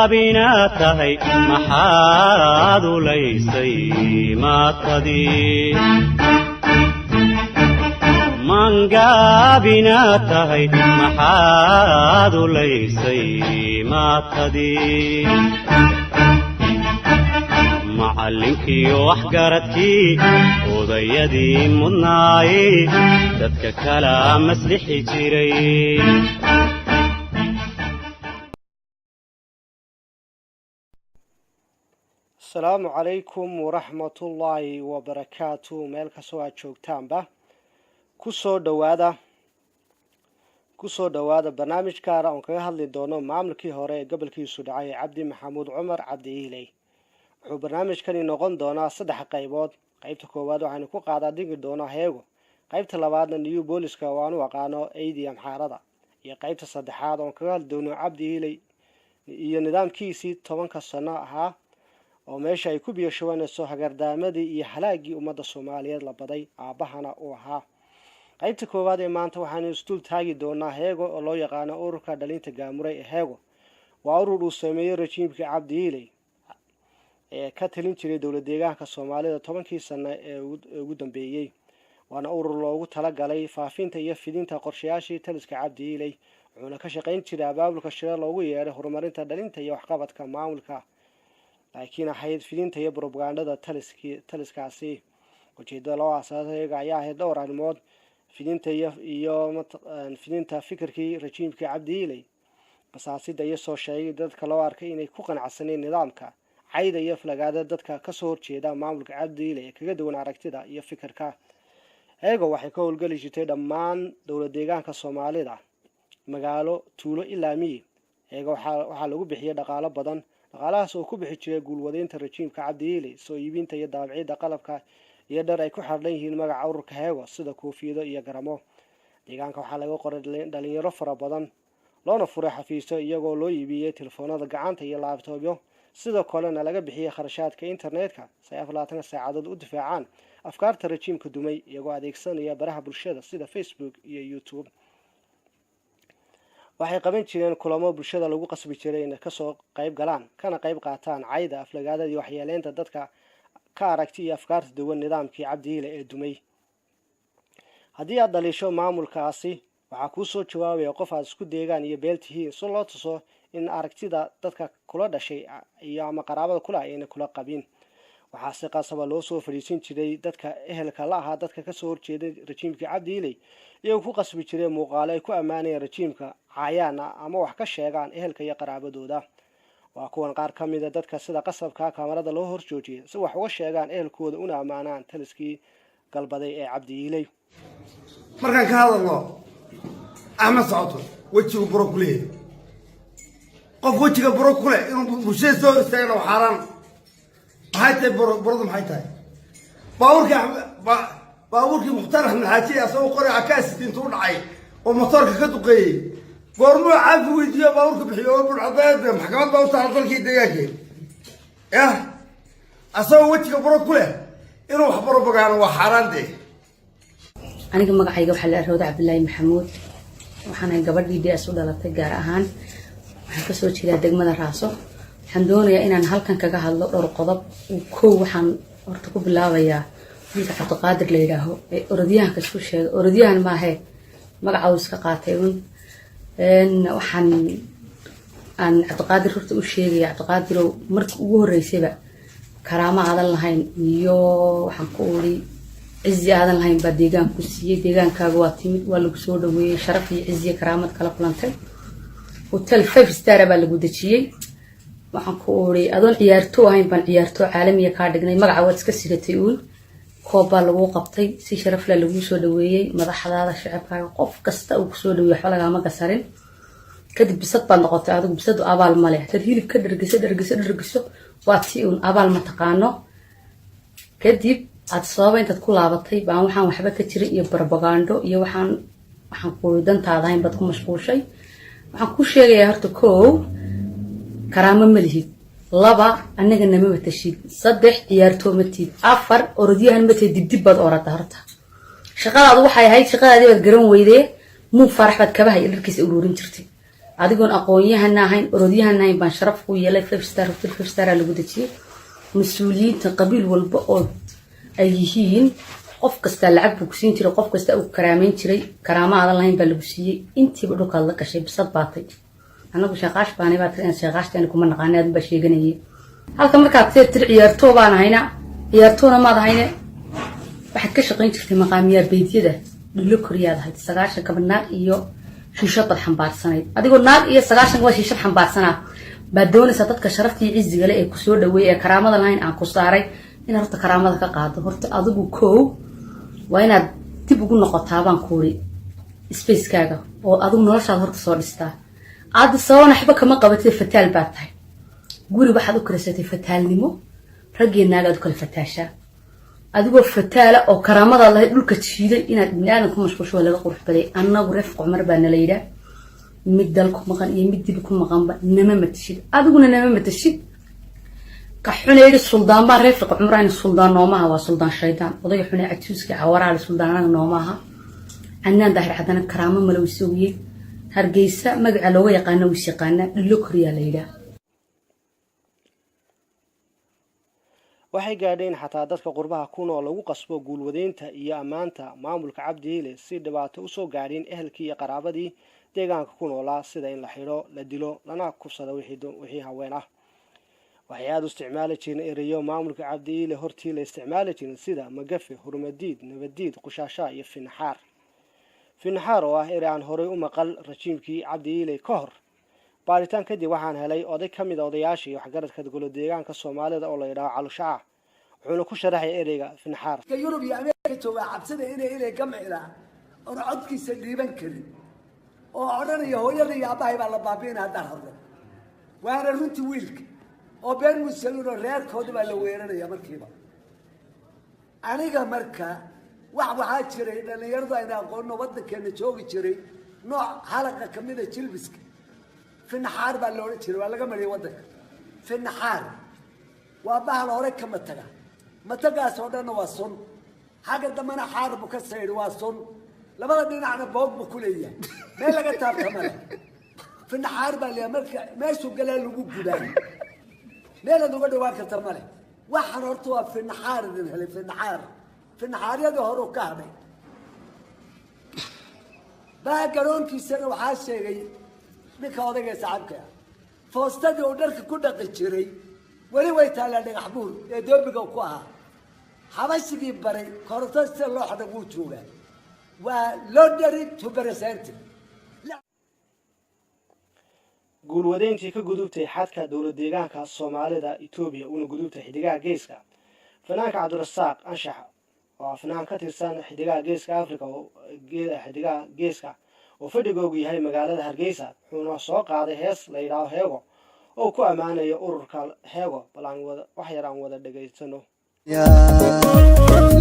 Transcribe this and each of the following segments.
gaabinaatahay maxaad u laysay maatadii mangaabinaatahay maxaad u laysay maatadii macallinkii wax garadkii odayadii mudnaayey dadka kala maslixi jiray السلام عليكم ورحمة الله وبركاته مالك سواء شوكتان با كسو دوادا برنامج كارا ونكوه هالي دونو معاملكي هوري قبل كيسو دعاي عبدي محمود عمر عبدي إيلي وحو برنامج كاني نغن دونا صدح قيبود قيبتا كواد وحانو كو قادا دينك دونا هيغو قيبتا لبادنا نيو بوليسكا وانو وقانو ايدي امحاردا iyo qaybta saddexaad oo kaga doono Cabdi Ilay iyo nidaamkiisii 10 sano ahaa oo meesha ay ku biyashoowanayso hagardaamadii iyo halaagii ummadda Soomaaliyeed la baday aabahana uu ahaa qaybta koowaad ee maanta waxaan istul taagi doonaa heego oo loo yaqaan ururka dhalinta gaamuray ee heego waa urur uu sameeyay rajiimka Cabdi Ilay ee ka talin jiray dawlad deegaanka Soomaalida 10 sano ee ugu dambeeyay waana urur loogu talagalay faafinta iyo fidinta qorshayaashii taliska Cabdi Ilay wuxuuna ka shaqayn jiray abaabulka shirka loogu yeeray horumarinta dhalinta iyo waxqabadka maamulka laakiin ahayd fidinta iyo propagandada taliskaasi ujeedada loo aasaasay ayaa ahayd dhowr arrimood fidinta fikirkii rajiimka Cabdi Ilay qasaasida iyo soo sheegay dadka loo arkay inay ku qanacsaneen nidaamka cayda iyo flagaada dadka ka soo horjeeda maamulka Cabdi Ilay kaga duwan aragtida iyo fikirka eego waxay ka howlgali jirtay dhammaan dawlad deegaanka Soomaalida magaalo tuulo ilaa miyi eego waxa lagu bixiyay dhaqaale badan dhaqaalahaas oo ku bixi jiray guulwadeynta rajiimka Cabdi Ilay soo iibinta iyo daabacida qalabka iyo dhar ay ku xirlan yihiin magaca ururka heego sida koofiyado iyo garamo deegaanka waxa laga qoray dhalinyaro fara badan loona furay xafiisyo iyagoo loo iibiyay telefoonada gacanta iyo laptopyo sidoo kalena laga bixiyay kharashaadka internetka si 24 saacadood u difaacaan afkaarta rajiimka dumay iyagoo adeegsanaya baraha bulshada sida Facebook iyo YouTube waxay qaban jireen kulamo bulshada lagu qasbi jiray inay ka soo qayb galaan kana qayb qaataan cayda aflagaadada iyo waxyeeleynta dadka ka aragti iyo afkaarta duwan nidaamkii Cabdi Ilay ee dumay haddii aad dhalisho maamulkaasi waxaa ku soo jawaabaya qof aad isku deegaan iyo beeltihiin si loo tuso in aragtida dadka kula dhashay iyo ama qaraabada kula ay kula qabin waxaa si qasab loo soo fariisin jiray dadka ehelka la ahaa dadka ka soo horjeeday rajiimka Cabdi Ilay iyo ku qasbi jiray muuqaalo ay ku amaanayeen rajiimka cayaana ama wax ka sheegaan ehelka iyo qaraabadooda waa kuwan qaar ka mid ah dadka sida qasabka kaamarada loo horjoojiyay si wax uga sheegaan ehelkooda una amaanaan taliskii galbaday ee Cabdi Ilay markaan ka hadalno Ahmed Socod wajiga brokoli qof wajiga brokoli inuu bulshada soo istaagno xaraan maxay tahay brokoli maxay tahay baaburkii Muxtaar Axmed Xaaji asoo qoray akaas intuu dhacay oo motorka ka duqeeyay goormo caafi weydiyo baaburka bixiyo burcadaad maxkamad baa u taal dalkii deegaanka asoo wajiga brokoli inuu wax propaganda waa xaraan de aniga magacayga waxa la yiraahdaa Cabdullaahi Maxamuud waxaan gabadhii DS u dhalatay gaar ahaan waxaan ka soo jeedaa degmada Raaso waxaan doonayaa inaan halkan kaga hadlo dhowr qodob oo waxaan horta ku bilaabayaa wiilka Cabdiqaadir la yiraahdo ee orodyahanka isku sheegay orodyahan ma ahe magaca uu iska qaatay waxaan aan Cabdiqaadir horta u sheegay Cabdiqaadir markii ugu horeysayba karaama aadan lahayn iyo waxaan ku uri عزي هذا الهين بديجان كوسية ديجان كاغواتيمد ولا كسودة وشرف عزي كرامة كلا بلانتين وتل 5 ستار بالجودة وحنقولي أظن عيارتو هين بن عيارتو عالمية كاردجني مرعوات كسيرة تقول كوبا لو قبطي سي شرف لو كسودة مدح هذا الشعب كاغوف كستا وكسودة وحلا ما كسرين كده بسط بنقطة هذا بسط أبال ماله تدهيل كده رجسو واتيون أبال متقانو كده أتصابين تدخل عبطي بقى وحنا وحبة كتير يبربغاندو يوحنا قويدان تعاين بدكم مشغول شيء وحنا كل شيء يهرتكو كرامة ملهي لبا أنا جنّا ما بتشيد صدق يارتو متيد أفر أرديها متيد دب بد أورا تهرتها شغال هذا وحي هاي شغال هذا بتجرون ويده مو فرح بتكبه يلبس أولورين شرتي adigoon aqoon-yahana ahayn orodyahan ahayn baan sharaf ku yeelay 5 star hotel 5 star lagu dajiyay mas'uuliyiinta qabiil walba oo ay yihiin qof kasta lacag buu ku siin jiray qof kasta uu karaameyn jiray karaamaha lahayn baa lagu siiyay intii dhulka la gashay bisad baatay anagu shaqaash baanay baa tiraan shaqaashtan kuma naqaanay aad ba sheeganayay halka markaad tir ciyaartoo baan hayna ciyaartoona ma ahayne waxaad ka shaqayn jirtay maqaamiya beediyada dhilo koriyaad ahayd 9 kabnaad iyo shishad xambaarsanay adigoo naag iyo 9 waa shishad xambaarsanaa baa doonaysa dadka sharaftii ciisiga leh ee ku soo dhaweeyay ee karaamada lahayn aan ku saaray in horta karaamada ka qaado horta adigu koow waa inaad dib ugu noqotaa baan kuuri space-kaaga oo adigu noloshaada horta soo dhistaa aad soo naxba kama qabatay fataal baad tahay guri waxaad u karsatay fataalnimo rageenaaga aad kala fataashaa adigoo fataala oo karaamada la dhulka jiiday inaad bini'aadan ku mashquusho laga qurux baday annagu rafq Umar baa naleeyda mid dalku maqan iyo mid dib ku maqanba nama matashid adiguna nama matashid ka xuneeyay suldaan baa rafq Umar aan suldaan noomaha waa suldaan shaydaan odayga xunay atuuska awaraal suldaanana noomaha annaan daahir hadana karaamo malawisiye hargeysa magaca looga yaqaan wis yaqaan dhilo koriya leeyda waxay gaadheen xataa dadka qurbaha ku nool lagu qasbo guulwadeynta iyo amaanta maamulka Cabdi Ile si dhibaato u soo gaadhin ehelkii iyo qaraabadii deegaanka ku noolaa sida in la xiro la dilo lana kufsado wixii haween ah waxay aad u isticmaali jireen erayo maamulka Cabdi Ile hortii la isticmaali jireen sida magafe hurmadiid nabadiid qushaasha iyo finxaar oo ah eraan horay u maqal rajiimkii Cabdi Ile ka hor baaritaan kadib waxaan helay oday kamid odayaashii waxgaradka golo deegaanka Soomaalida oo la yiraahdo Calushaa wuxuu ku sharaxay ereyga finxaar ka Yurub iyo Ameerika jooga cabsada inay gamcila oo codkiisa dhiiban karin oo oranaya hooyada iyo aabbahay baa la baabiinaa hadda hadda waana runtii wiilka oo been musalino reerkooda baa la weeraraya markiiba aniga marka waxaa jiray dhalinyarada ay aqoon wadankeena joogi jiray nooc halaqa kamida jilbiska finxaar baa loo jiray waa laga mariyay wadanka finxaar waa bahal hore kama taga matagaas oo dhan waa sun xaga damana xaarbu ka sayr waa sun labada dhinacna boog bu ku leeyahay meel laga taabtamay finxaar baa leeyahay marka meeshu galay lagu guday meel aad uga dhawaan kartaa male waxaan horta waa finxaar idin helay finxaaryada hore ka hadhay baa garoonkiisana waxaa sheegay ninka odayga saxabka foostadii oo dharka ku dhaqi jiray wali way taalaa dhagax buur ee doobiga ku ahaa xabashigii baray korontada loo xadha uu joogaa waa lottery to present guulwadeyntii ka gudubtay xadka dowlad deegaanka Soomaalida Itoobiya una gudubtay xidigaha geeska fanaanka Cabdirasaaq Anshax oo fanaan ka tirsan xidigaha geeska Afrika oo xidigaha geeska oo fadhigoogu yahay magaalada Hargeysa wuxuu soo qaaday hees la yiraahdo Heego oo ku amaanayo ururka Heego balan wax yar aan wada dhageysano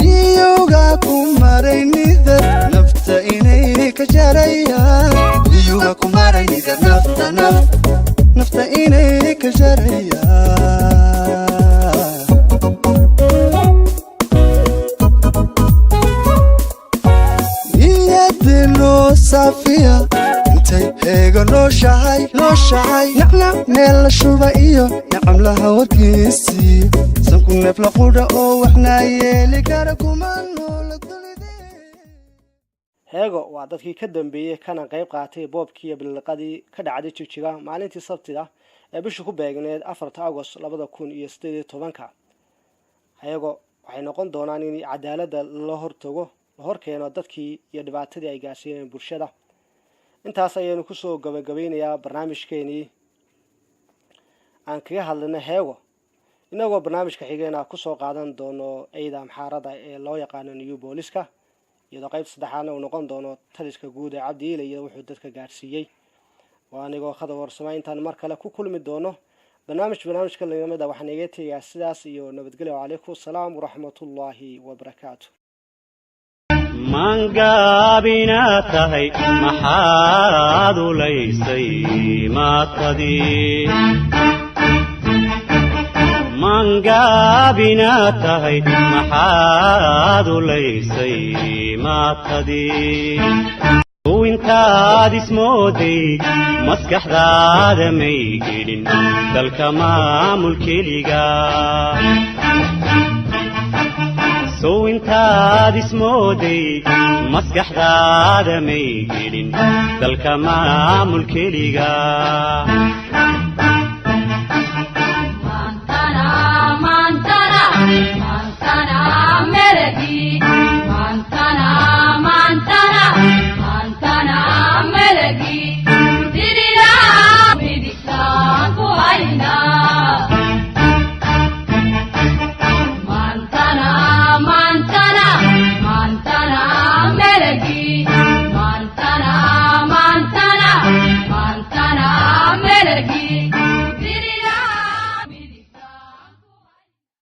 liyuga kumaraynida nafta inay ka jarayaan liyuga kumaraynida nafta inay ka jarayaan niyadino safiya intay heego loo shahay nacnam meel la shuba iyo nacam laha warkiisii sanku neef la qudha oo waxna yeeli kara kuma noola dunidee Heego waa dadkii ka dambeeyay kana qayb qaatay boobkii bilqadii ka dhacday Jigjiga maalintii Sabtida ee bisha ku beegneed 4 August 2018 Heego waxay noqon doonaan in cadaaladda la horkeeno dadkii iyo dhibaatadii ay gaarsiiyeen bulshada intaas ayaynu ku soo gabagabeynayaa barnaamijkeeni aan kaga hadlayna Heego inagoo barnaamijka xigeenaa ku soo qaadan doono ciidan xaarada ee loo yaqaan New Booliska iyadoo qayb saddexaadna uu noqon doono taliska guud ee Cabdi Ile iyo wuxuu dadka gaarsiiyay waa anigoo khadar warsamayn intaan mar kale ku kulmi doono barnaamijka lagamada waxaan iga tagay sidaas iyo nabadgelyo calaykum salaam wa rahmatullaahi wa barakaatuh mangaabina tahay maxaad u laysay maatadii mangaabina tahay maxaad u laysay maatadii intaad ismooday maskaxdaada may gelin dalka maamul keliga sow intaad ismooday maskaxdaada may gelin dalka maamul keliga